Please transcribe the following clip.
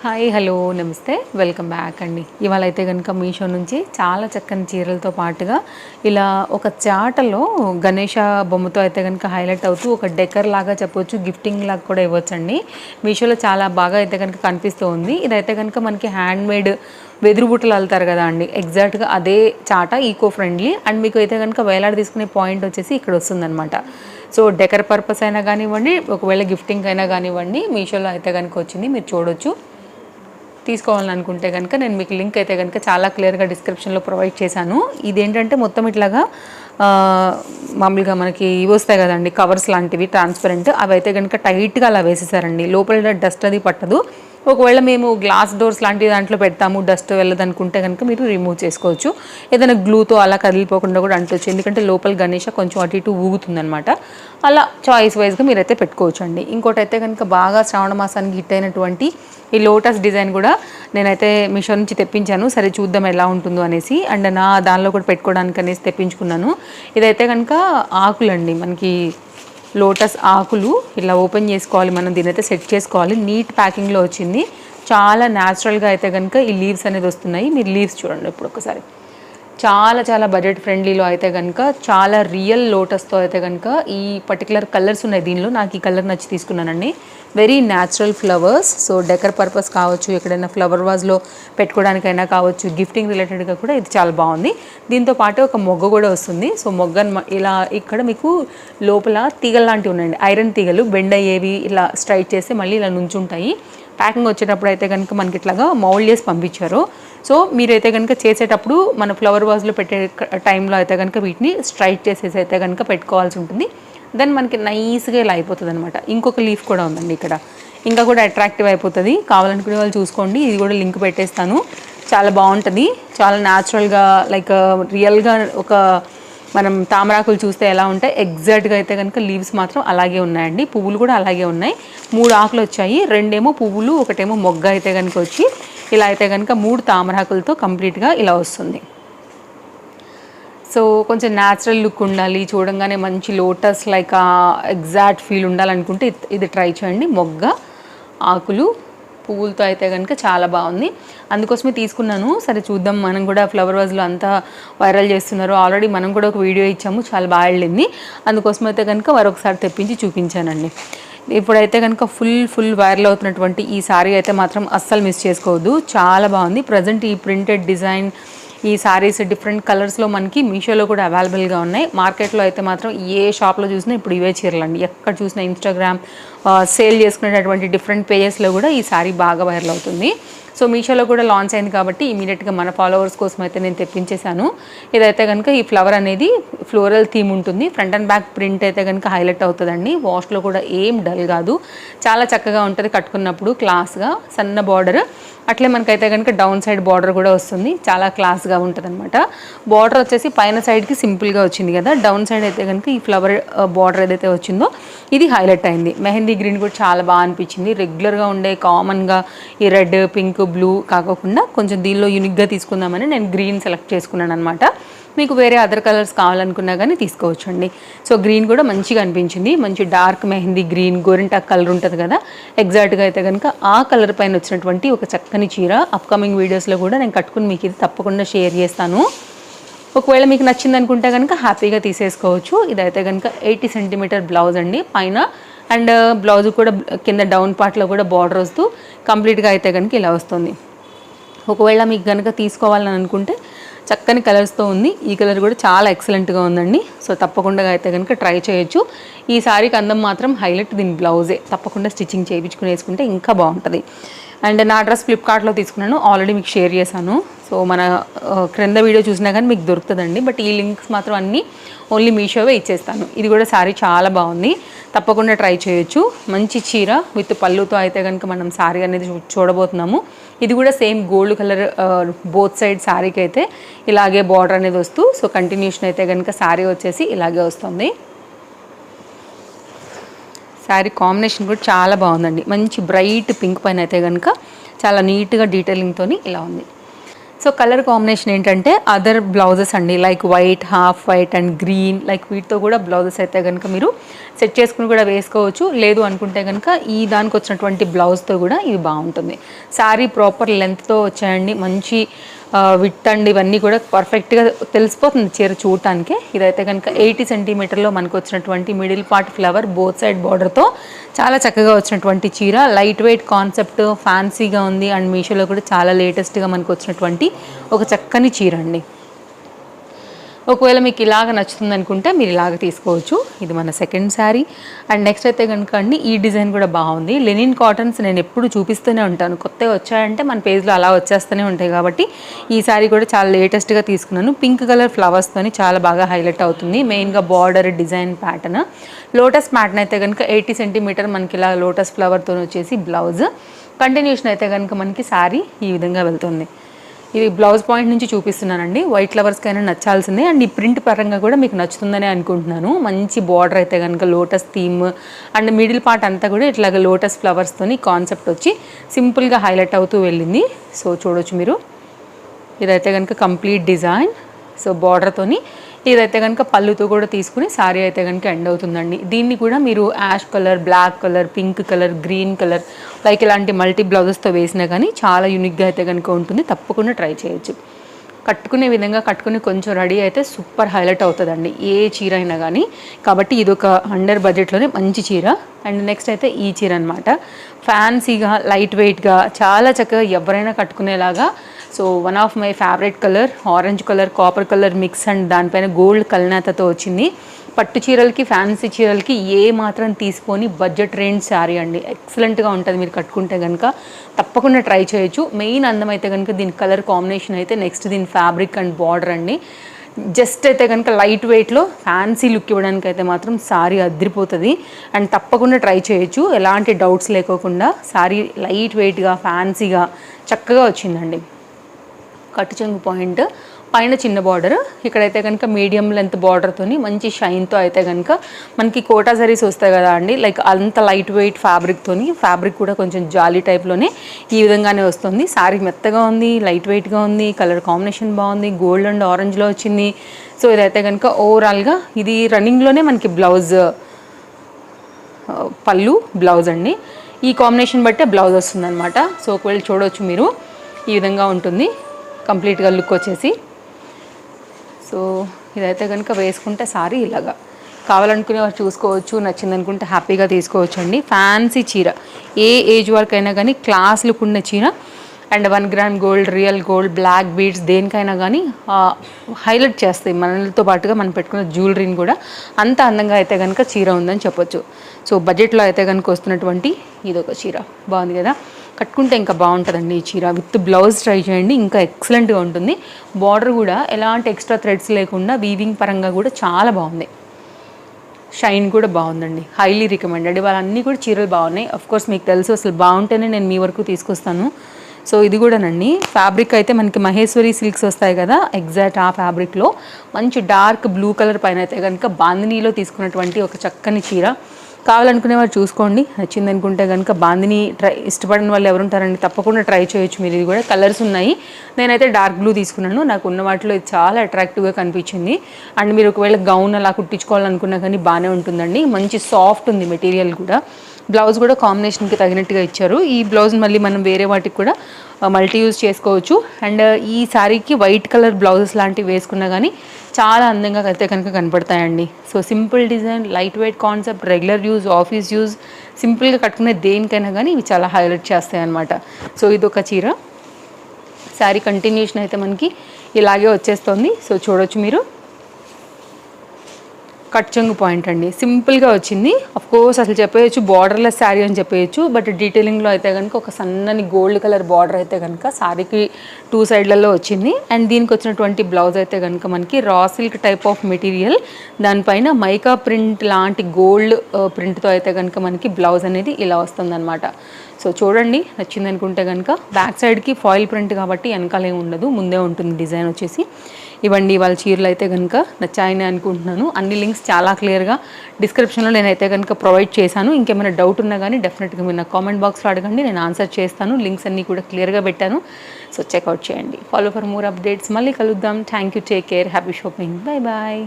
Hi hello నమస్తే welcome back అండి. ఇవాళ అయితే కనుక మీషో నుంచి చాలా చక్కని చీరలతో పాటుగా ఇలా ఒక చాటలో గణేష బొమ్మతో అయితే కనుక హైలైట్ అవుతూ ఒక డెకర్ లాగా చెప్పొచ్చు, గిఫ్టింగ్ లాగా కూడా ఇవ్వచ్చండి. మీషోలో చాలా బాగా అయితే కనుక కనిపిస్తూ ఉంది. ఇదైతే కనుక మనకి హ్యాండ్ మేడ్ వెదురు బుట్టలు అల్లుతారు కదా అండి, ఎగ్జాక్ట్గా అదే చాట, ఈకో ఫ్రెండ్లీ. అండ్ మీకు అయితే కనుక వేలాడి తీసుకునే పాయింట్ వచ్చేసి ఇక్కడ వస్తుందన్నమాట. సో డెకర్ పర్పస్ అయినా కానివ్వండి, ఒకవేళ గిఫ్టింగ్ అయినా కానివ్వండి, మీషోలో అయితే కనుక వచ్చింది, మీరు చూడొచ్చు. తీసుకోవాలనుకుంటే కనుక నేను మీకు లింక్ అయితే కనుక చాలా క్లియర్గా డిస్క్రిప్షన్లో ప్రొవైడ్ చేశాను. ఇదేంటంటే మొత్తం ఇట్లాగా మామూలుగా మనకి ఇవి వస్తాయి కదండి, కవర్స్ లాంటివి ట్రాన్స్పరెంట్, అవి అయితే కనుక టైట్గా అలా వేసేసారండి. లోపల డస్ట్ అది పట్టదు. ఒకవేళ మేము గ్లాస్ డోర్స్ లాంటి దాంట్లో పెడతాము, డస్ట్ వెళ్ళదనుకుంటే కనుక మీరు రిమూవ్ చేసుకోవచ్చు. ఏదైనా గ్లూతో అలా కదిలిపోకుండా కూడా అంటొచ్చు, ఎందుకంటే లోపల గణేష కొంచెం అటు ఇటు ఊగుతుందనమాట. అలా చాయిస్ వైజ్గా మీరైతే పెట్టుకోవచ్చు అండి. ఇంకోటి అయితే కనుక బాగా శ్రావణ మాసానికి హిట్ అయినటువంటి ఈ లోటస్ డిజైన్ కూడా నేనైతే మీషో నుంచి తెప్పించాను. సరే చూద్దాం ఎలా ఉంటుందో అనేసి. అండ్ దానిలో కూడా పెట్టుకోవడానికి అనేసి తెప్పించుకున్నాను. ఇదైతే కనుక ఆకులండి, మనకి లోటస్ ఆకులు ఇలా ఓపెన్ చేసుకోవాలి, మనం దీనైతే సెట్ చేసుకోవాలి. నీట్ ప్యాకింగ్లో వచ్చింది. చాలా న్యాచురల్గా అయితే కనుక ఈ లీవ్స్ అనేది వస్తున్నాయి. మీరు లీవ్స్ చూడండి ఇప్పుడు ఒకసారి. చాలా చాలా బడ్జెట్ ఫ్రెండ్లీలో అయితే కనుక చాలా రియల్ లోటస్తో అయితే కనుక ఈ పర్టికులర్ కలర్స్ ఉన్నాయి దీనిలో. నాకు ఈ కలర్ నచ్చి తీసుకున్నానండి. Very natural flowers. So decor purpose కావచ్చు, ఎక్కడైనా ఫ్లవర్ వాజ్లో పెట్టుకోవడానికైనా కావచ్చు, గిఫ్టింగ్ రిలేటెడ్గా కూడా ఇది చాలా బాగుంది. దీంతో పాటు ఒక మొగ్గ కూడా వస్తుంది. సో మొగ్గను ఇలా ఇక్కడ మీకు లోపల తీగలు లాంటివి ఉన్నాయండి, ఐరన్ తీగలు బెండ్ అయ్యేవి. ఇలా స్ట్రైట్ చేస్తే మళ్ళీ ఇలా నుంచుంటాయి. ప్యాకింగ్ వచ్చేటప్పుడు అయితే కనుక మనకి ఇట్లాగా మౌల్డ్ చేసి పంపించారు. సో మీరైతే కనుక చేసేటప్పుడు మన ఫ్లవర్ వాజ్లో పెట్టే టైంలో అయితే కనుక వీటిని స్ట్రైట్ చేసేసి అయితే కనుక పెట్టుకోవాల్సి ఉంటుంది. దెన్ మనకి నైస్గా ఇలా అయిపోతుంది అనమాట. ఇంకొక లీఫ్ కూడా ఉందండి ఇక్కడ, ఇంకా కూడా అట్రాక్టివ్ అయిపోతుంది. కావాలనుకునే వాళ్ళు చూసుకోండి, ఇది కూడా లింక్ పెట్టేస్తాను. చాలా బాగుంటుంది, చాలా న్యాచురల్గా లైక్ రియల్గా ఒక మనం తామరాకులు చూస్తే ఎలా ఉంటాయి ఎగ్జాక్ట్గా అయితే కనుక లీవ్స్ మాత్రం అలాగే ఉన్నాయండి. పువ్వులు కూడా అలాగే ఉన్నాయి. 3 ఆకులు వచ్చాయి, 2 పువ్వులు, 1 మొగ్గ అయితే కనుక వచ్చి ఇలా అయితే కనుక 3 తామరాకులతో కంప్లీట్గా ఇలా వస్తుంది. సో కొంచెం న్యాచురల్ లుక్ ఉండాలి, చూడంగానే మంచి లోటస్ లైక్ ఎగ్జాక్ట్ ఫీల్ ఉండాలనుకుంటే ఇది ట్రై చేయండి. మొగ్గ, ఆకులు, పువ్వులతో అయితే కనుక చాలా బాగుంది. అందుకోసమే తీసుకున్నాను. సరే చూద్దాం, మనం కూడా ఫ్లవర్ వాజ్లో అంతా వైరల్ చేస్తున్నారు. ఆల్రెడీ మనం కూడా ఒక వీడియో ఇచ్చాము, చాలా బాగా వెళ్ళింది. అందుకోసం అయితే కనుక మరొకసారి తెప్పించి చూపించానండి. ఇప్పుడైతే కనుక ఫుల్ వైరల్ అవుతున్నటువంటి ఈ సారీ అయితే మాత్రం అస్సలు మిస్ చేసుకోవద్దు, చాలా బాగుంది. ప్రజెంట్ ఈ ప్రింటెడ్ డిజైన్ ఈ సారీస్ డిఫరెంట్ కలర్స్లో మనకి మీషోలో కూడా అవైలబుల్గా ఉన్నాయి. మార్కెట్లో అయితే మాత్రం ఏ షాప్లో చూసినా ఇప్పుడు ఇవే చీరలండి. ఎక్కడ చూసినా ఇన్స్టాగ్రామ్ సేల్ చేసుకునేటటువంటి డిఫరెంట్ పేజెస్లో కూడా ఈ సారీ బాగా వైరల్ అవుతుంది. సో మీషోలో కూడా లాంచ్ అయింది కాబట్టి ఇమీడియట్గా మన ఫాలోవర్స్ కోసం అయితే నేను తెప్పించేశాను. ఇదైతే కనుక ఈ ఫ్లవర్ అనేది ఫ్లోరల్ థీమ్ ఉంటుంది. ఫ్రంట్ అండ్ బ్యాక్ ప్రింట్ అయితే కనుక హైలైట్ అవుతుందండి. వాష్లో కూడా ఏం డల్ కాదు, చాలా చక్కగా ఉంటుంది కట్టుకున్నప్పుడు, క్లాస్గా. సన్న బార్డర్, అట్లే మనకైతే కనుక డౌన్ సైడ్ బార్డర్ కూడా వస్తుంది, చాలా క్లాస్గా ఉంటుంది అనమాట. బార్డర్ వచ్చేసి పైన సైడ్కి సింపుల్గా వచ్చింది కదా, డౌన్ సైడ్ అయితే కనుక ఈ ఫ్లవర్ బార్డర్ ఏదైతే వచ్చిందో ఇది హైలైట్ అయింది. మెహందీ గ్రీన్ కూడా చాలా బాగా అనిపించింది. రెగ్యులర్గా ఉండే కామన్గా ఈ రెడ్, పింక్, బ్లూ కాకుండా కొంచెం దీనిలో యూనిక్గా తీసుకుందామని నేను గ్రీన్ సెలెక్ట్ చేసుకున్నాను అనమాట. మీకు వేరే అదర్ కలర్స్ కావాలనుకున్నా కానీ తీసుకోవచ్చండి. సో గ్రీన్ కూడా మంచిగా అనిపించింది. మంచి డార్క్ మెహందీ గ్రీన్, గోరింటాక్ కలర్ ఉంటుంది కదా, ఎగ్జాక్ట్గా అయితే కనుక ఆ కలర్ పైన వచ్చినటువంటి ఒక చక్కని చీర. అప్కమింగ్ వీడియోస్లో కూడా నేను కట్టుకుని మీకు ఇది తప్పకుండా షేర్ చేస్తాను. ఒకవేళ మీకు నచ్చింది అనుకుంటే కనుక హ్యాపీగా తీసేసుకోవచ్చు. ఇదైతే కనుక 80 సెంటీమీటర్ బ్లౌజ్ అండి పైన, అండ్ బ్లౌజ్ కూడా కింద డౌన్ పార్ట్లో కూడా బార్డర్ వస్తూ కంప్లీట్గా అయితే కనుక ఇలా వస్తుంది. ఒకవేళ మీకు కనుక తీసుకోవాలని అనుకుంటే చక్కని కలర్స్తో ఉంది. ఈ కలర్ కూడా చాలా ఎక్సలెంట్గా ఉందండి. సో తప్పకుండా అయితే కనుక ట్రై చేయొచ్చు. ఈ సారీకి అందం మాత్రం హైలైట్ దీని బ్లౌజే. తప్పకుండా స్టిచ్చింగ్ చేయించుకుని వేసుకుంటే ఇంకా బాగుంటుంది. అండ్ నా డ్రెస్ ఫ్లిప్కార్ట్లో తీసుకున్నాను, ఆల్రెడీ మీకు షేర్ చేశాను. సో మన క్రింద వీడియో చూసినా కానీ మీకు దొరుకుతుందండి. బట్ ఈ లింక్స్ మాత్రం అన్నీ ఓన్లీ మీషోవే ఇచ్చేస్తాను. ఇది కూడా సారీ చాలా బాగుంది, తప్పకుండా ట్రై చేయొచ్చు. మంచి చీర విత్ పళ్ళుతో అయితే కనుక మనం సారీ అనేది చూడబోతున్నాము. ఇది కూడా same gold colour both side సారీకి అయితే ఇలాగే బార్డర్ అనేది వస్తూ, సో కంటిన్యూషన్ అయితే కనుక సారీ వచ్చేసి ఇలాగే వస్తుంది. శారీ కాంబినేషన్ కూడా చాలా బాగుందండి. మంచి బ్రైట్ పింక్ పైన అయితే కనుక చాలా నీట్గా డీటెయిలింగ్తో ఇలా ఉంది. సో కలర్ కాంబినేషన్ ఏంటంటే అదర్ బ్లౌజెస్ అండి, like white, half white and green, like వీటితో కూడా బ్లౌజెస్ అయితే కనుక మీరు సెట్ చేసుకుని కూడా వేసుకోవచ్చు. లేదు అనుకుంటే కనుక ఈ దానికి వచ్చినటువంటి బ్లౌజ్తో కూడా ఇది బాగుంటుంది. శారీ ప్రాపర్ లెంత్తో వచ్చాయండి, మంచి విత్ అండ్ ఇవన్నీ కూడా పర్ఫెక్ట్గా తెలిసిపోతుంది చీర చూడటానికి. ఇదైతే కనుక 80 సెంటీమీటర్లో మనకు వచ్చినటువంటి middle part flower both side బార్డర్తో చాలా చక్కగా వచ్చినటువంటి చీర. లైట్ వెయిట్ కాన్సెప్ట్, ఫ్యాన్సీగా ఉంది అండ్ మీషోలో కూడా చాలా లేటెస్ట్గా మనకు వచ్చినటువంటి ఒక చక్కని చీర అండి. ఒకవేళ మీకు ఇలాగ నచ్చుతుంది అనుకుంటే మీరు ఇలాగ తీసుకోవచ్చు. ఇది మన సెకండ్ శారీ. అండ్ నెక్స్ట్ అయితే కనుక అండి ఈ డిజైన్ కూడా బాగుంది. లెనిన్ కాటన్స్ నేను ఎప్పుడు చూపిస్తూనే ఉంటాను, కొత్తగా వచ్చాయంటే మన పేజ్లో అలా వచ్చేస్తూనే ఉంటాయి కాబట్టి ఈ శారీ కూడా చాలా లేటెస్ట్గా తీసుకున్నాను. పింక్ కలర్ ఫ్లవర్స్తోని చాలా బాగా హైలైట్ అవుతుంది. మెయిన్గా border design pattern, lotus pattern అయితే కనుక 80 సెంటీమీటర్ మనకి ఇలా లోటస్ ఫ్లవర్తో వచ్చేసి బ్లౌజ్. కంటిన్యూషన్ అయితే కనుక మనకి శారీ ఈ విధంగా వెళ్తుంది. ఇది బ్లౌజ్ పాయింట్ నుంచి చూపిస్తున్నానండి. వైట్ ఫ్లవర్స్కైనా నచ్చాల్సిందే అండ్ ఈ ప్రింట్ పరంగా కూడా మీకు నచ్చుతుందని అనుకుంటున్నాను. మంచి బార్డర్ అయితే కనుక lotus theme and middle part అంతా కూడా ఇట్లాగ లోటస్ ఫ్లవర్స్తోని కాన్సెప్ట్ వచ్చి సింపుల్గా హైలైట్ అవుతూ వెళ్ళింది. సో చూడొచ్చు మీరు, ఇదైతే కనుక కంప్లీట్ డిజైన్. సో బార్డర్తోని ఇదైతే కనుక పళ్ళుతో కూడా తీసుకుని శారీ అయితే కనుక ఎండ్ అవుతుందండి. దీన్ని కూడా మీరు ash colour, black colour, pink colour, green colour like ఇలాంటి మల్టీ బ్లౌజెస్తో వేసినా కానీ చాలా యూనిక్గా అయితే కనుక ఉంటుంది. తప్పకుండా ట్రై చేయొచ్చు. కట్టుకునే విధంగా కట్టుకుని కొంచెం రెడీ అయితే సూపర్ హైలైట్ అవుతుందండి ఏ చీర అయినా కానీ. కాబట్టి ఇది ఒక అండర్ బడ్జెట్లోనే మంచి చీర. అండ్ నెక్స్ట్ అయితే ఈ చీర అనమాట. ఫ్యాన్సీగా, లైట్ వెయిట్గా, చాలా చక్కగా ఎవరైనా కట్టుకునేలాగా. So one of my favourite colour, orange colour, copper colour mix and దానిపైన గోల్డ్ కల్నేతతో వచ్చింది. పట్టు చీరలకి, ఫ్యాన్సీ చీరలకి ఏ మాత్రం తీసుకొని బడ్జెట్ రేంజ్ శారీ అండి. ఎక్సలెంట్గా ఉంటుంది మీరు కట్టుకుంటే కనుక. తప్పకుండా ట్రై చేయొచ్చు. మెయిన్ అందం అయితే కనుక దీని కలర్ కాంబినేషన్ అయితే, నెక్స్ట్ దీని ఫ్యాబ్రిక్ అండ్ బార్డర్ అండి. జస్ట్ అయితే కనుక లైట్ వెయిట్లో ఫ్యాన్సీ లుక్ ఇవ్వడానికి అయితే మాత్రం శారీ అదిరిపోతుంది. అండ్ తప్పకుండా ట్రై చేయొచ్చు, ఎలాంటి డౌట్స్ లేకోకుండా. శారీ లైట్ వెయిట్గా, ఫ్యాన్సీగా చక్కగా వచ్చిందండి. కట్టు చెంగు పాయింట్ పైన చిన్న బార్డర్, ఇక్కడైతే కనుక మీడియం లెంత్ బార్డర్తోని మంచి షైన్తో అయితే కనుక మనకి కోటా జరీస్ వస్తాయి కదా అండి, లైక్ అంత లైట్ వెయిట్ ఫ్యాబ్రిక్తోని. ఫ్యాబ్రిక్ కూడా కొంచెం జాలీ టైప్లోనే ఈ విధంగానే వస్తుంది. శారీ మెత్తగా ఉంది, లైట్ వెయిట్గా ఉంది, కలర్ కాంబినేషన్ బాగుంది, గోల్డ్ అండ్ ఆరెంజ్లో వచ్చింది. సో ఇదైతే కనుక ఓవరాల్గా ఇది రన్నింగ్లోనే మనకి బ్లౌజ్, పళ్ళు బ్లౌజ్ అండి. ఈ కాంబినేషన్ బట్టే బ్లౌజ్ వస్తుంది అనమాట. సో ఒకవేళ చూడవచ్చు మీరు, ఈ విధంగా ఉంటుంది కంప్లీట్గా లుక్ వచ్చేసి. సో ఇదైతే కనుక వేసుకుంటే సారీ ఇలాగా కావాలనుకునే వారు చూసుకోవచ్చు, నచ్చిందనుకుంటే హ్యాపీగా తీసుకోవచ్చు అండి. ఫ్యాన్సీ చీర, ఏ ఏజ్ వరకు అయినా కానీ క్లాస్ లుక్ ఉన్న చీర. And 1 gram gold, real gold, black beads దేనికైనా కానీ హైలైట్ చేస్తాయి. మనతో పాటుగా మనం పెట్టుకున్న జ్యువెలరీని కూడా అంత అందంగా అయితే కనుక చీర ఉందని చెప్పొచ్చు. సో బడ్జెట్లో అయితే కనుక వస్తున్నటువంటి ఇదొక చీర బాగుంది కదా. కట్టుకుంటే ఇంకా బాగుంటుందండి ఈ చీర. విత్ బ్లౌజ్ ట్రై చేయండి, ఇంకా ఎక్సలెంట్గా ఉంటుంది. బార్డర్ కూడా ఎలాంటి ఎక్స్ట్రా థ్రెడ్స్ లేకుండా వీవింగ్ పరంగా కూడా చాలా బాగుంది. షైన్ కూడా బాగుందండి, హైలీ రికమెండెడ్. వాళ్ళన్నీ కూడా చీరలు బాగున్నాయి. అఫ్కోర్స్ మీకు తెలుసు, అసలు బాగుంటేనే నేను మీ వరకు తీసుకొస్తాను. సో ఇది కూడానండి ఫ్యాబ్రిక్ అయితే మనకి మహేశ్వరి సిల్క్స్ వస్తాయి కదా, ఎగ్జాక్ట్ ఆ ఫ్యాబ్రిక్లో మంచి డార్క్ బ్లూ కలర్ పైన అయితే కనుక బాందినీలో తీసుకున్నటువంటి ఒక చక్కని చీర. కావాలనుకునే వారు చూసుకోండి, నచ్చింది అనుకుంటే కనుక. బాందిని ఇష్టపడిన వాళ్ళు ఎవరు ఉంటారండి, తప్పకుండా ట్రై చేయొచ్చు మీరు. ఇది కూడా కలర్స్ ఉన్నాయి. నేనైతే డార్క్ బ్లూ తీసుకున్నాను, నాకు ఉన్న వాటిలో ఇది చాలా అట్రాక్టివ్గా కనిపించింది. అండ్ మీరు ఒకవేళ గౌన్ అలా కుట్టించుకోవాలనుకున్నా కానీ బాగానే ఉంటుందండి. మంచి సాఫ్ట్ ఉంది మెటీరియల్ కూడా. బ్లౌజ్ కూడా కాంబినేషన్కి తగినట్టుగా ఇచ్చారు. ఈ బ్లౌజ్ మళ్ళీ మనం వేరే వాటికి కూడా మల్టీ యూజ్ చేసుకోవచ్చు. అండ్ ఈ శారీకి వైట్ కలర్ బ్లౌజెస్ లాంటివి వేసుకున్నా కానీ చాలా అందంగా అయితే కనుక కనపడతాయండి. So simple design, light weight concept, regular use, office use, సింపుల్గా కట్టుకునే దేనికైనా కానీ ఇవి చాలా హైలైట్ చేస్తాయి అన్నమాట. సో ఇదొక చీర. శారీ కంటిన్యూషన్ అయితే మనకి ఇలాగే వచ్చేస్తుంది. సో చూడొచ్చు మీరు. కట్ చెంగు పాయింట్ అండి, సింపుల్గా వచ్చింది. కోర్స్ అసలు చెప్పేయచ్చు బార్డర్లెస్ శారీ అని చెప్పేయచ్చు. బట్ డీటెయిలింగ్లో అయితే కనుక ఒక సన్నని గోల్డ్ కలర్ బార్డర్ అయితే కనుక శారీకి 2 సైడ్లలో వచ్చింది. అండ్ దీనికి వచ్చినటువంటి బ్లౌజ్ అయితే కనుక మనకి raw silk type of material, దానిపైన మైకా ప్రింట్ లాంటి గోల్డ్ ప్రింట్తో అయితే కనుక మనకి బ్లౌజ్ అనేది ఇలా వస్తుందన్నమాట. సో చూడండి, నచ్చింది అనుకుంటే కనుక. బ్యాక్ సైడ్కి ఫాయిల్ ప్రింట్ కాబట్టి వెనకాల ఏమి ఉండదు, ముందే ఉంటుంది డిజైన్ వచ్చేసి. ఇవ్వండి వాళ్ళ చీరలు అయితే కనుక నచ్చాయని అనుకుంటున్నాను. అన్ని లింక్స్ చాలా క్లియర్గా డిస్క్రిప్షన్లో నేనైతే కనుక ప్రొవైడ్ చేశాను. ఇంకేమైనా డౌట్ ఉన్నా కానీ డెఫినెట్గా మీరు నా కామెంట్ బాక్స్లో అడగండి, నేను ఆన్సర్ చేస్తాను. లింక్స్ అన్నీ కూడా క్లియర్గా పెట్టాను. సో చెక్అవుట్ చేయండి. Follow for more updates. మళ్ళీ కలుద్దాం. Thank you, take care, happy shopping, bye bye.